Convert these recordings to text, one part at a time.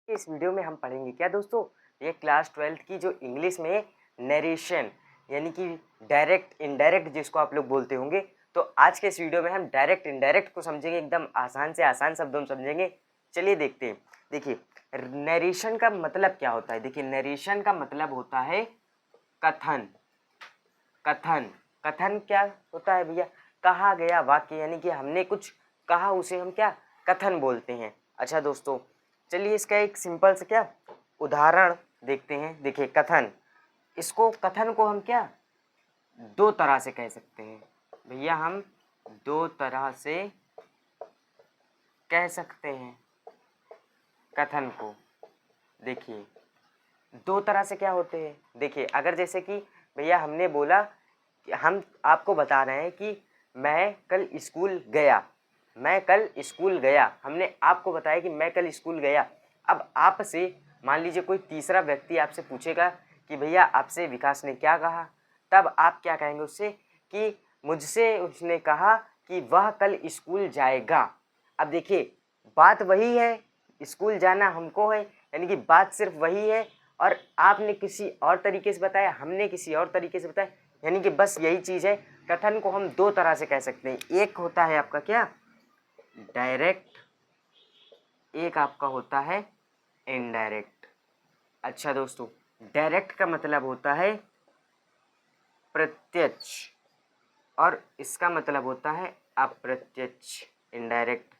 इस वीडियो में हम पढ़ेंगे क्या दोस्तों, ये क्लास 12th की जो इंग्लिश में नरेशन यानी कि डायरेक्ट इनडायरेक्ट जिसको आप लोग बोलते होंगे। तो आज के इस वीडियो में हम डायरेक्ट इनडायरेक्ट को समझेंगे, एकदम आसान से आसान शब्दों में समझेंगे। चलिए देखते हैं। देखिए नरेशन का मतलब क्या होता है। देखिए नरेशन का मतलब होता है कथन। कथन कथन क्या होता है भैया? कहा गया वाक्य, यानी कि हमने कुछ कहा उसे हम क्या कथन बोलते हैं। अच्छा दोस्तों, चलिए इसका एक सिंपल से क्या उदाहरण देखते हैं। देखिए कथन, इसको कथन को हम क्या दो तरह से कह सकते हैं भैया, हम दो तरह से कह सकते हैं कथन को। देखिए दो तरह से क्या होते हैं। देखिए अगर जैसे कि भैया हमने बोला कि हम आपको बता रहे हैं कि मैं कल स्कूल गया, मैं कल स्कूल गया, हमने आपको बताया कि मैं कल स्कूल गया। अब आपसे मान लीजिए कोई तीसरा व्यक्ति आपसे पूछेगा कि भैया आपसे विकास ने क्या कहा, तब आप क्या कहेंगे उससे कि मुझसे उसने कहा कि वह कल स्कूल जाएगा। अब देखिए बात वही है, स्कूल जाना हमको है, यानी कि बात सिर्फ वही है, और आपने किसी और तरीके से बताया, हमने किसी और तरीके से बताया, यानी कि बस यही चीज़ है। कथन को हम दो तरह से कह सकते हैं, एक होता है आपका क्या डायरेक्ट, एक आपका होता है इनडायरेक्ट। अच्छा दोस्तों, डायरेक्ट का मतलब होता है प्रत्यक्ष और इसका मतलब होता है अप्रत्यक्ष, इनडायरेक्ट।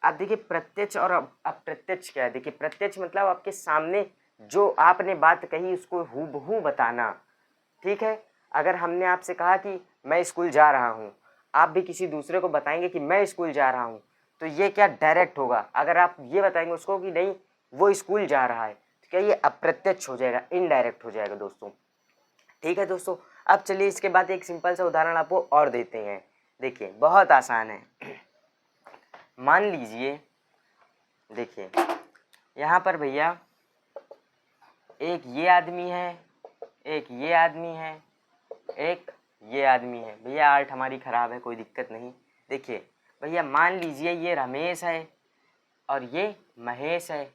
अब देखिए प्रत्यक्ष और अप्रत्यक्ष क्या है। देखिए प्रत्यक्ष मतलब आपके सामने जो आपने बात कही उसको हूबहू बताना, ठीक है। अगर हमने आपसे कहा कि मैं स्कूल जा रहा हूँ, आप भी किसी दूसरे को बताएंगे कि मैं स्कूल जा रहा हूँ, तो ये क्या डायरेक्ट होगा। अगर आप ये बताएंगे उसको कि नहीं वो स्कूल जा रहा है, तो क्या ये अप्रत्यक्ष हो जाएगा, इनडायरेक्ट हो जाएगा दोस्तों। ठीक है दोस्तों, अब चलिए इसके बाद एक सिंपल सा उदाहरण आपको और देते हैं। देखिए बहुत आसान है। मान लीजिए देखिए यहाँ पर भैया एक ये आदमी है, एक ये आदमी है, एक ये आदमी है। भैया आर्ट हमारी ख़राब है, कोई दिक्कत नहीं। देखिए भैया मान लीजिए ये रमेश है और ये महेश है,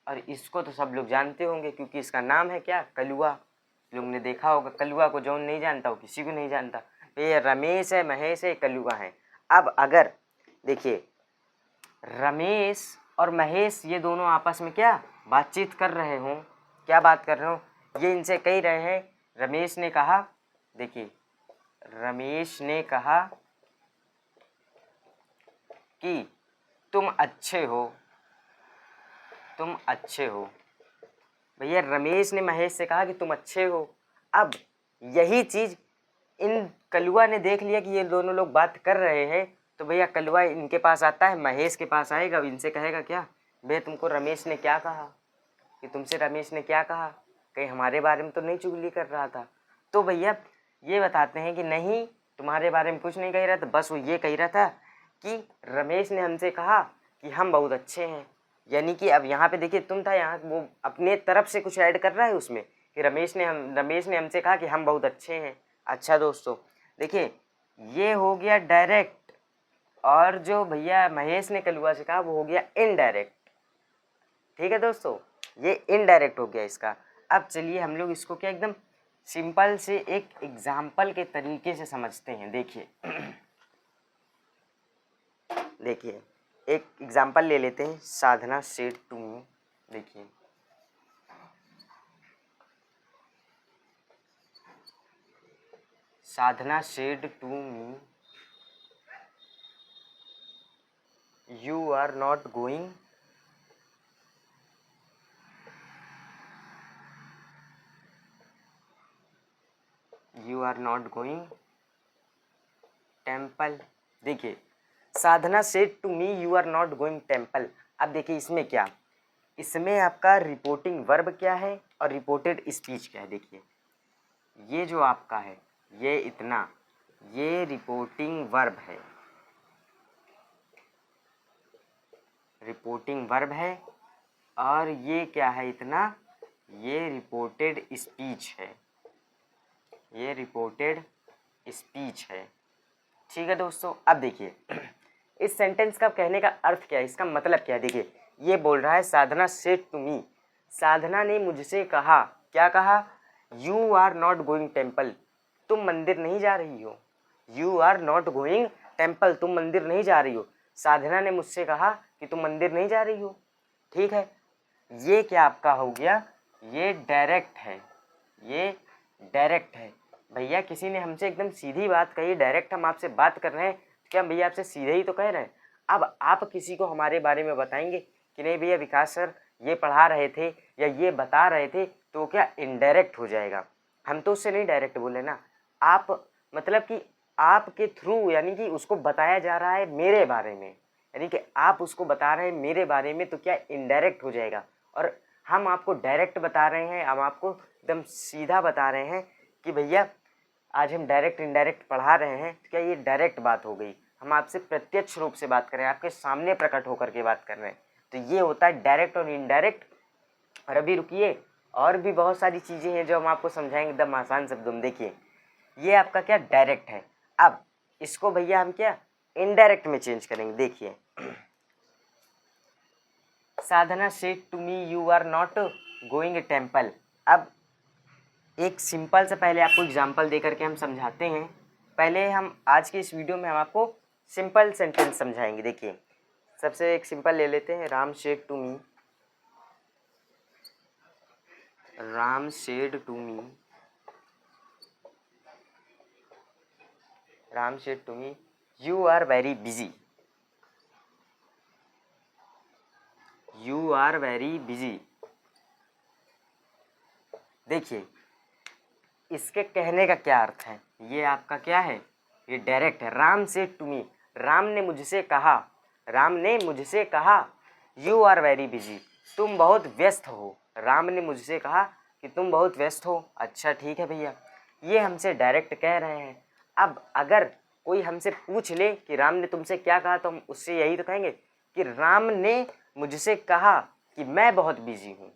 और इसको तो सब लोग जानते होंगे क्योंकि इसका नाम है क्या कलुआ। लोग ने देखा होगा कलुआ को, जौन नहीं जानता वो किसी को नहीं जानता। तो ये रमेश है, महेश है, कलुआ है। अब अगर देखिए रमेश और महेश ये दोनों आपस में क्या बातचीत कर रहे हों, क्या बात कर रहे हो, ये इनसे कह रहे हैं। रमेश ने कहा, देखिए रमेश ने कहा कि तुम अच्छे हो, तुम अच्छे हो। भैया रमेश ने महेश से कहा कि तुम अच्छे हो। अब यही चीज़ इन कलुआ ने देख लिया कि ये दोनों लोग बात कर रहे हैं, तो भैया कलुआ इनके पास आता है, महेश के पास आएगा, इनसे कहेगा क्या भैया तुमको रमेश ने क्या कहा, कि तुमसे रमेश ने क्या कहा, कहीं हमारे बारे में तो नहीं चुगली कर रहा था। तो भैया ये बताते हैं कि नहीं तुम्हारे बारे में कुछ नहीं कह रहा था, बस वो ये कह रहा था कि रमेश ने हमसे कहा कि हम बहुत अच्छे हैं। यानी कि अब यहाँ पे देखिए तुम था, यहाँ वो अपने तरफ से कुछ ऐड कर रहा है उसमें कि रमेश ने हमसे कहा कि हम बहुत अच्छे हैं। अच्छा दोस्तों देखिए ये हो गया डायरेक्ट, और जो भैया महेश ने कलुआ से कहा वो हो गया इनडायरेक्ट। ठीक है दोस्तों, ये इनडायरेक्ट हो गया इसका। अब चलिए हम लोग इसको क्या एकदम सिंपल से एक एग्जाम्पल के तरीके से समझते हैं। देखिए देखिए एक एग्जाम्पल ले लेते हैं, साधना सेड टू मी। देखिए Sadhana said to me you are not going temple. देखिए Sadhana said to me you are not going temple. अब देखिए इसमें क्या, इसमें आपका रिपोर्टिंग वर्ब क्या है और रिपोर्टेड स्पीच क्या है। देखिए ये जो आपका है ये इतना, ये रिपोर्टिंग वर्ब है, रिपोर्टिंग वर्ब है, और ये क्या है इतना, ये रिपोर्टेड स्पीच है, ये रिपोर्टेड स्पीच है। ठीक है दोस्तों, अब देखिए इस सेंटेंस का कहने का अर्थ क्या है, इसका मतलब क्या है। देखिए ये बोल रहा है साधना सेड टू मी, साधना ने मुझसे कहा, क्या कहा? You are not going temple, तुम मंदिर नहीं जा रही हो। You are not going temple, तुम मंदिर नहीं जा रही हो। साधना ने मुझसे कहा कि तुम मंदिर नहीं जा रही हो। ठीक है, ये क्या आपका हो गया? ये डायरेक्ट है, ये डायरेक्ट है। भैया किसी ने हमसे एकदम सीधी बात कही, डायरेक्ट हम आपसे बात कर रहे हैं, क्या भैया आपसे सीधे ही तो कह रहे हैं। अब आप किसी को हमारे बारे में बताएंगे कि नहीं भैया विकास सर ये पढ़ा रहे थे या ये बता रहे थे, तो क्या इनडायरेक्ट हो जाएगा। हम तो उससे नहीं डायरेक्ट बोले ना, आप मतलब कि आपके थ्रू, यानी कि उसको बताया जा रहा है मेरे बारे में, यानी कि आप उसको बता रहे हैं मेरे बारे में, तो क्या इनडायरेक्ट हो जाएगा। और हम आपको डायरेक्ट बता रहे हैं, हम आपको एकदम सीधा बता रहे हैं कि भैया आज हम डायरेक्ट इनडायरेक्ट पढ़ा रहे हैं, तो क्या ये डायरेक्ट बात हो गई। हम आपसे प्रत्यक्ष रूप से बात कर रहे हैं, आपके सामने प्रकट होकर के बात कर रहे हैं, तो ये होता है डायरेक्ट और इनडायरेक्ट। और अभी रुकिए, और भी बहुत सारी चीज़ें हैं जो हम आपको समझाएंगे एकदम आसान शब्दों में। देखिए ये आपका क्या डायरेक्ट है, अब इसको भैया हम क्या इनडायरेक्ट में चेंज करेंगे। देखिए Sadhana said to me you are not going temple. अब एक सिंपल से पहले आपको एग्जांपल दे करके हम समझाते हैं। पहले हम आज की इस वीडियो में हम आपको सिंपल सेंटेंस समझाएंगे। देखिए सबसे एक सिंपल ले लेते हैं, Ram said to me, Ram said to me, Ram said to me you are very busy, you are very busy. देखिए इसके कहने का क्या अर्थ है, ये आपका क्या है, ये डायरेक्ट है। Ram said to me, Ram ने मुझसे कहा, राम ने मुझसे कहा यू आर वेरी बिजी, तुम बहुत व्यस्त हो। राम ने मुझसे कहा कि तुम बहुत व्यस्त हो। अच्छा ठीक है भैया, ये हमसे डायरेक्ट कह रहे हैं। अब अगर कोई हमसे पूछ ले कि राम ने तुमसे क्या कहा, तो हम उससे यही तो कहेंगे कि राम ने मुझसे कहा कि मैं बहुत बिजी हूँ।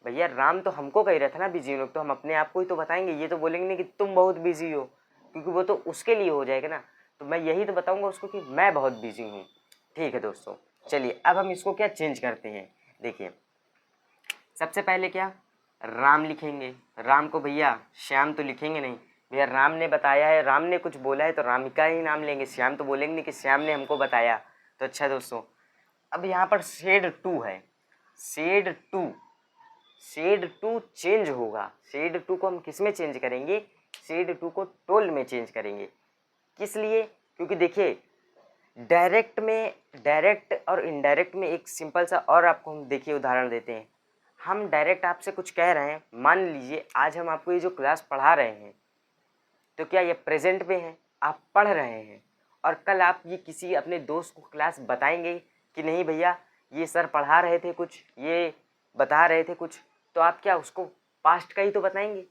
भैया राम तो हमको कह रहा था ना बिजी हो, तो हम अपने आप को ही तो बताएंगे, ये तो बोलेंगे नहीं कि तुम बहुत बिजी हो, क्योंकि वो तो उसके लिए हो जाएगा ना। तो मैं यही तो बताऊंगा उसको कि मैं बहुत बिजी हूँ। ठीक है दोस्तों, चलिए अब हम इसको क्या चेंज करते हैं। देखिए सबसे पहले क्या राम लिखेंगे, राम को भैया श्याम तो लिखेंगे नहीं, भैया राम ने बताया है, राम ने कुछ बोला है तो राम का ही नाम लेंगे, श्याम तो बोलेंगे नहीं कि श्याम ने हमको बताया। तो अच्छा दोस्तों, अब यहाँ पर सेड टू है, said to, said to change होगा। सेड टू को हम किस में चेंज करेंगे, सेड टू को टोल्ड में चेंज करेंगे। किस लिए, क्योंकि देखिए डायरेक्ट में, डायरेक्ट और इनडायरेक्ट में एक सिंपल सा और आपको हम देखिए उदाहरण देते हैं। हम डायरेक्ट आपसे कुछ कह रहे हैं, मान लीजिए आज हम आपको ये जो क्लास पढ़ा रहे हैं, तो क्या ये प्रेजेंट में है, आप पढ़ रहे हैं, और कल आप ये किसी अपने दोस्त को क्लास बताएंगे कि नहीं भैया ये सर पढ़ा रहे थे कुछ, ये बता रहे थे कुछ, तो आप क्या उसको पास्ट का ही तो बताएंगे।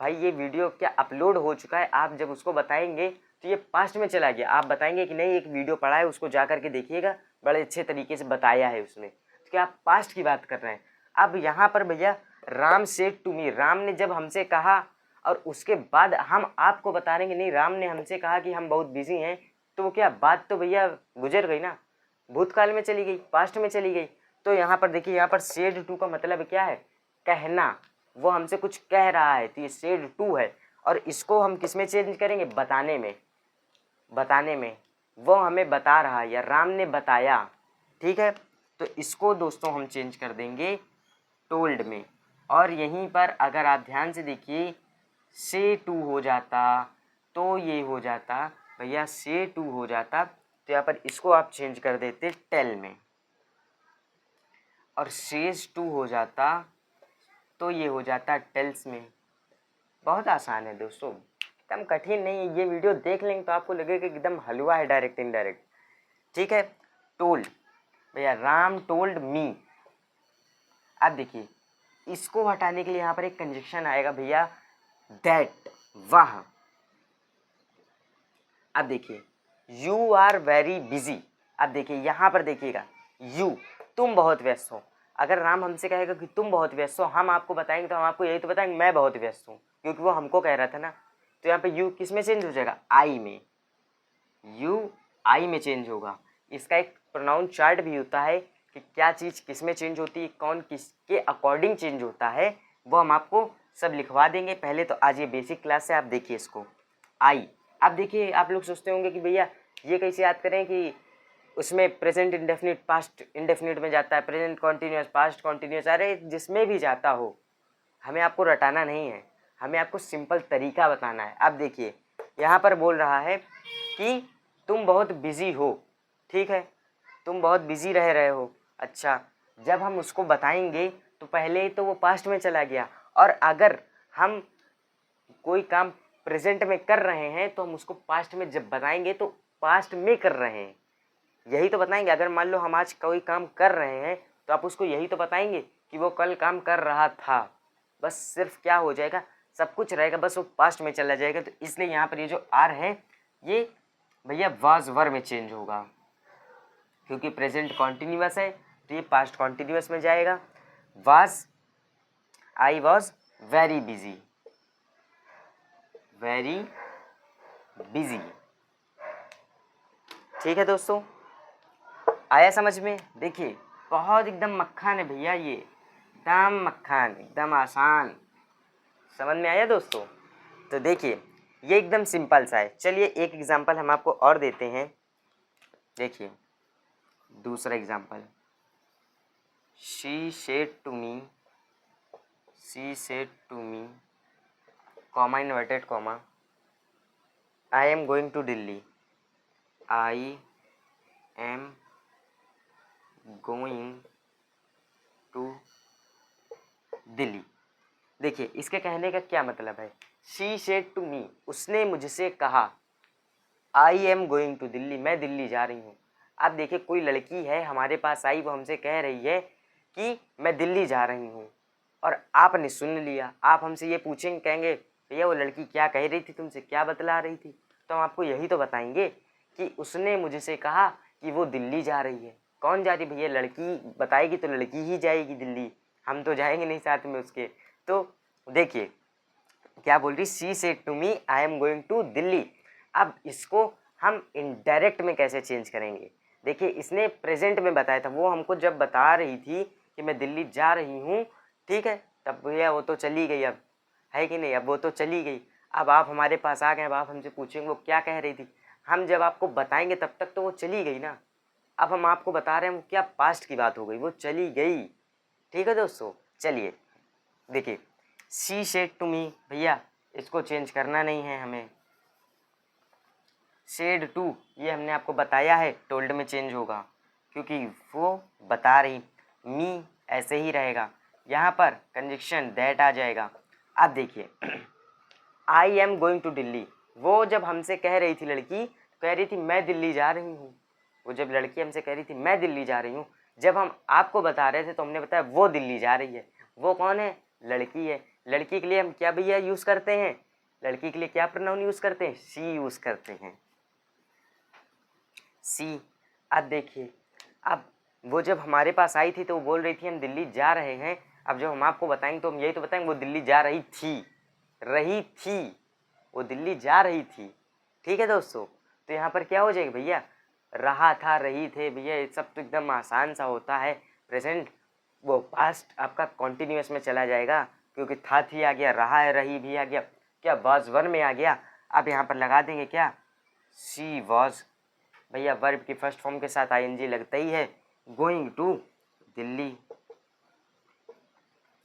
भाई ये वीडियो क्या अपलोड हो चुका है, आप जब उसको बताएंगे तो ये पास्ट में चला गया। आप बताएंगे कि नहीं एक वीडियो पढ़ा है, उसको जा करके देखिएगा, बड़े अच्छे तरीके से बताया है उसने, तो क्या आप पास्ट की बात कर रहे हैं। अब यहाँ पर भैया Ram said to me, Ram ने जब हमसे कहा और उसके बाद हम आपको बता रहे हैं कि नहीं राम ने हमसे कहा कि हम बहुत बिजी हैं, तो वो क्या बात तो भैया गुजर गई ना, भूतकाल में चली गई, पास्ट में चली गई। तो यहाँ पर देखिए, यहाँ पर सेड टू का मतलब क्या है, कहना, वो हमसे कुछ कह रहा है, तो ये सेड टू है। और इसको हम किस में चेंज करेंगे, बताने में, बताने में, वो हमें बता रहा है या राम ने बताया। ठीक है, तो इसको दोस्तों हम चेंज कर देंगे टोल्ड में। और यहीं पर अगर आप ध्यान से देखिए से टू हो जाता तो ये हो जाता भैया, से टू हो जाता तो यहाँ पर इसको आप चेंज कर देते टेल में, और सेज टू हो जाता तो ये हो जाता टेल्स में। बहुत आसान है दोस्तों, एकदम कठिन नहीं है। ये वीडियो देख लेंगे तो आपको लगेगा कि एकदम हलवा है, डायरेक्ट इनडायरेक्ट। ठीक है, टोल्ड भैया, राम टोल्ड मी। अब देखिए इसको हटाने के लिए यहाँ पर एक कंजक्शन आएगा भैया, दैट, वह। अब देखिए यू आर वेरी बिजी। अब देखिए यहाँ पर देखिएगा, यू, तुम बहुत व्यस्त हो। अगर राम हमसे कहेगा कि तुम बहुत व्यस्त हो, हम आपको बताएंगे तो हम आपको यही तो बताएंगे मैं बहुत व्यस्त हूँ, क्योंकि वो हमको कह रहा था ना। तो यहाँ पे यू किस में चेंज हो जाएगा, आई में, यू आई में चेंज होगा। इसका एक प्रोनाउन चार्ट भी होता है कि क्या चीज़ किस में चेंज होती है, कौन किसके अकॉर्डिंग चेंज होता है, वो हम आपको सब लिखवा देंगे। पहले तो आज ये बेसिक क्लास है, आप देखिए इसको। आई, आप देखिए, आप लोग सोचते होंगे कि भैया ये कैसे याद करें कि उसमें प्रेजेंट इंडेफिनिट पास्ट इंडेफिनिट में जाता है, प्रेजेंट कॉन्टीन्यूअस पास्ट कॉन्टीन्यूअस, अरे जिसमें भी जाता हो, हमें आपको रटाना नहीं है, हमें आपको सिंपल तरीका बताना है। अब देखिए यहाँ पर बोल रहा है कि तुम बहुत बिजी हो, ठीक है, तुम बहुत बिजी रह रहे हो। अच्छा, जब हम उसको बताएंगे तो पहले ही तो वो पास्ट में चला गया, और अगर हम कोई काम प्रेजेंट में कर रहे हैं तो हम उसको पास्ट में जब बताएंगे तो पास्ट में कर रहे हैं, यही तो बताएंगे। अगर मान लो हम आज कोई काम कर रहे हैं तो आप उसको यही तो बताएंगे कि वो कल काम कर रहा था। बस सिर्फ क्या हो जाएगा, सब कुछ रहेगा, बस वो पास्ट में चला जाएगा। तो इसलिए यहाँ पर ये जो आर है ये भैया वाज वर में चेंज होगा, क्योंकि प्रेजेंट कॉन्टिन्यूअस है तो ये पास्ट कॉन्टिन्यूअस में जाएगा। Was, I was very busy, very busy. ठीक है दोस्तों, आया समझ में? देखिए बहुत एकदम मक्खन है भैया, ये एकदम मक्खन, एकदम आसान, समझ में आया दोस्तों? तो देखिए ये एकदम सिंपल सा है। चलिए एक एग्जांपल हम आपको और देते हैं। देखिए दूसरा example, she said to me, she said to me, comma inverted comma, I am going to Delhi, I am going to Delhi. देखिए इसके कहने का क्या मतलब है, शी सेड टू मी, उसने मुझसे कहा, I am going to Delhi, मैं दिल्ली जा रही हूँ। अब देखिए कोई लड़की है हमारे पास आई, वो हमसे कह रही है कि मैं दिल्ली जा रही हूँ, और आपने सुन लिया। आप हमसे ये पूछेंगे, कहेंगे भैया वो लड़की क्या कह रही थी तुमसे, क्या बतला रही थी, तो हम आपको यही तो बताएंगे कि उसने मुझसे कहा कि वो दिल्ली जा रही है। कौन जा रही भैया, लड़की बताएगी तो लड़की ही जाएगी दिल्ली, हम तो जाएंगे नहीं साथ में उसके। तो देखिए क्या बोल रही, she said to me I am going to Delhi. अब इसको हम इनडायरेक्ट में कैसे चेंज करेंगे, देखिए इसने प्रेजेंट में बताया था, वो हमको जब बता रही थी कि मैं दिल्ली जा रही हूँ, ठीक है, तब भैया वो तो चली गई, अब है कि नहीं, अब वो तो चली गई। अब आप हमारे पास आ गए, अब आप हमसे पूछेंगे वो क्या कह रही थी, हम जब आपको बताएंगे तब तक तो वो चली गई ना। अब हम आपको बता रहे हैं क्या, पास्ट की बात हो गई, वो चली गई। ठीक है दोस्तों, चलिए देखिए शी सेड टू मी, भैया इसको चेंज करना नहीं है हमें। सेड टू ये हमने आपको बताया है, टोल्ड में चेंज होगा क्योंकि वो बता रही, मी ऐसे ही रहेगा, यहाँ पर कंजक्शन दैट आ जाएगा। अब देखिए I am going to Delhi, वो जब हमसे कह रही थी लड़की, कह रही थी मैं दिल्ली जा रही हूँ, वो जब लड़की हमसे कह रही थी मैं दिल्ली जा रही हूँ, जब हम आपको बता रहे थे तो हमने बताया वो दिल्ली जा रही है। वो कौन है, लड़की है। लड़की के लिए हम क्या भैया यूज़ करते हैं, लड़की के लिए क्या प्रोनाउन यूज़ करते हैं, शी यूज़ करते हैं, सी। अब देखिए अब वो जब हमारे पास आई थी तो वो बोल रही थी हम दिल्ली जा रहे हैं, अब जब हम आपको बताएंगे तो हम यही तो बताएंगे वो दिल्ली जा रही थी, रही थी, वो दिल्ली जा रही थी। ठीक है दोस्तों, तो यहाँ पर क्या हो जाएगा भैया, रहा था, रही थे, भैया ये सब तो एकदम आसान सा होता है। प्रेजेंट वो पास्ट आपका कॉन्टिन्यूअस में चला जाएगा, क्योंकि था थी आ गया, रहा है रही भी आ गया, क्या वाज वर में आ गया। अब यहाँ पर लगा देंगे क्या, शी वॉज, भैया वर्ब की फर्स्ट फॉर्म के साथ आईएनजी लगता ही है, going to Delhi,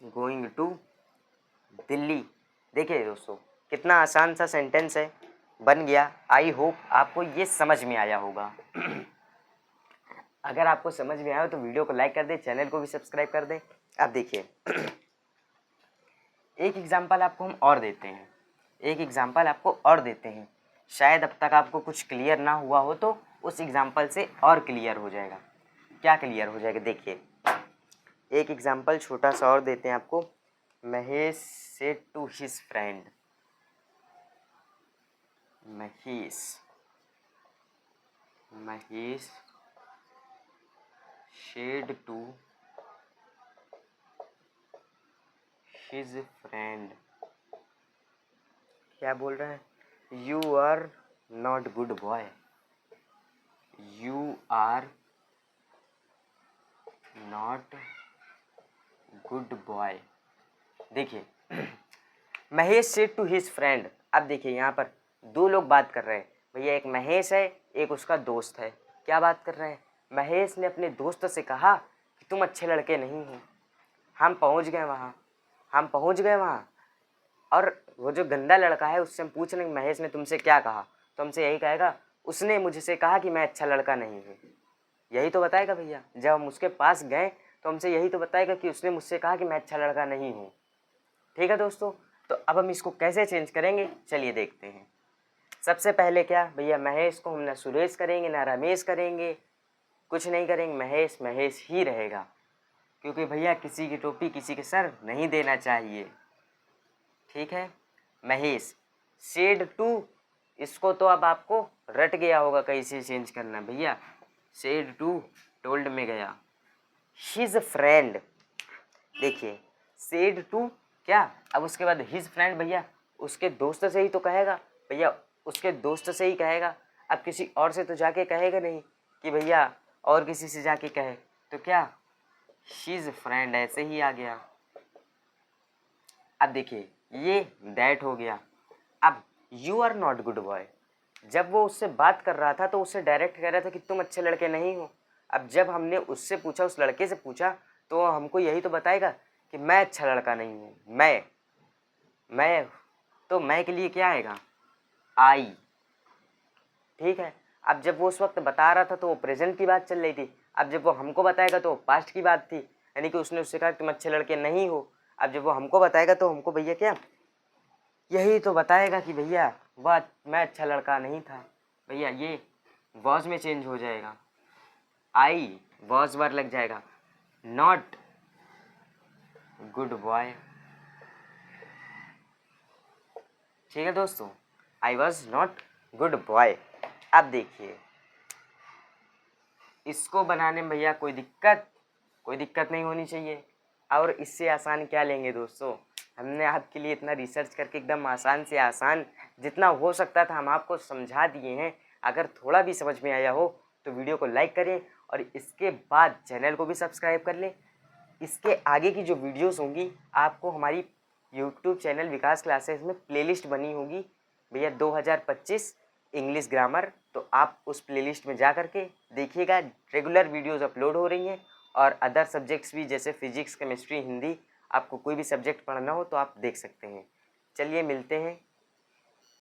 going to Delhi. देखिए दोस्तों कितना आसान सा सेंटेंस है, बन गया। आई होप आपको ये समझ में आया होगा। अगर आपको समझ में आया हो तो वीडियो को लाइक कर दे, चैनल को भी सब्सक्राइब कर दे। अब देखिए एक एग्जांपल आपको हम और देते हैं, एक एग्जांपल आपको और देते हैं, शायद अब तक आपको कुछ क्लियर ना हुआ हो तो उस एग्जांपल से और क्लियर हो जाएगा। क्या क्लियर हो जाएगा, देखिए एक एग्जांपल छोटा सा और देते हैं आपको। Mahesh said to his friend, Mahesh said to his friend, क्या बोल रहे हैं, you are not good boy, you are not good boy. देखिए Mahesh said to his friend. अब देखिए यहाँ पर दो लोग बात कर रहे हैं भैया, एक महेश है एक उसका दोस्त है। क्या बात कर रहे हैं? महेश ने अपने दोस्त से कहा कि तुम अच्छे लड़के नहीं हो। हम पहुँच गए वहाँ और वो जो गंदा लड़का है उससे हम पूछ रहे हैं महेश ने तुमसे क्या कहा, तो हमसे यही कहेगा उसने मुझसे कहा कि मैं अच्छा लड़का नहीं हूँ। यही तो बताएगा भैया। जब हम उसके पास गए तो हमसे यही तो बताएगा कि उसने मुझसे कहा कि मैं अच्छा लड़का नहीं हूँ। ठीक है दोस्तों, तो अब हम इसको कैसे चेंज करेंगे चलिए देखते हैं। सबसे पहले क्या भैया, महेश को हम ना सुरेश करेंगे ना रमेश करेंगे, कुछ नहीं करेंगे, महेश महेश ही रहेगा, क्योंकि भैया किसी की टोपी किसी के सर नहीं देना चाहिए। ठीक है, महेश सेड टू, इसको तो अब आपको रट गया होगा कैसे चेंज करना भैया। सेड टू टोल्ड में गया। हिज फ्रेंड, देखिए सेड टू क्या, अब उसके बाद हिज फ्रेंड, भैया उसके दोस्त से ही तो कहेगा भैया, उसके दोस्त से ही कहेगा। अब किसी और से तो जाके कहेगा नहीं कि भैया और किसी से जाके कहे, तो क्या हिज फ्रेंड ऐसे ही आ गया। अब देखिए ये दैट हो गया। अब you are not good boy, जब वो उससे बात कर रहा था तो उससे डायरेक्ट कह रहा था कि तुम अच्छे लड़के नहीं हो। अब जब हमने उससे पूछा, उस लड़के से पूछा, तो हमको यही तो बताएगा कि मैं अच्छा लड़का नहीं हूँ। मैं तो मैं के लिए क्या आएगा, आई। ठीक है, अब जब वो उस वक्त बता रहा था तो वो प्रेजेंट की बात चल रही थी। अब जब वो हमको बताएगा तो पास्ट की बात थी, यानी कि उसने उससे कहा तुम अच्छे लड़के नहीं हो। अब जब वो हमको बताएगा तो हमको भैया क्या, यही तो बताएगा कि भैया वाह मैं अच्छा लड़का नहीं था। भैया ये वॉज में चेंज हो जाएगा, आई वॉज वर लग जाएगा। Not good boy. ठीक है दोस्तों, I was not good boy. अब देखिए इसको बनाने में भैया कोई दिक्कत नहीं होनी चाहिए। और इससे आसान क्या लेंगे दोस्तों, हमने आपके लिए इतना रिसर्च करके एकदम आसान से आसान जितना हो सकता था हम आपको समझा दिए हैं। अगर थोड़ा भी समझ में आया हो तो वीडियो को लाइक करें और इसके बाद चैनल को भी सब्सक्राइब कर लें। इसके आगे की जो वीडियोस होंगी आपको हमारी यूट्यूब चैनल विकास क्लासेस में प्लेलिस्ट बनी होगी भैया 2025 इंग्लिश ग्रामर, तो आप उस प्लेलिस्ट में जा करके देखिएगा। रेगुलर वीडियोस अपलोड हो रही हैं और अदर सब्जेक्ट्स भी जैसे फिजिक्स केमिस्ट्री हिंदी, आपको कोई भी सब्जेक्ट पढ़ना हो तो आप देख सकते हैं। चलिए मिलते हैं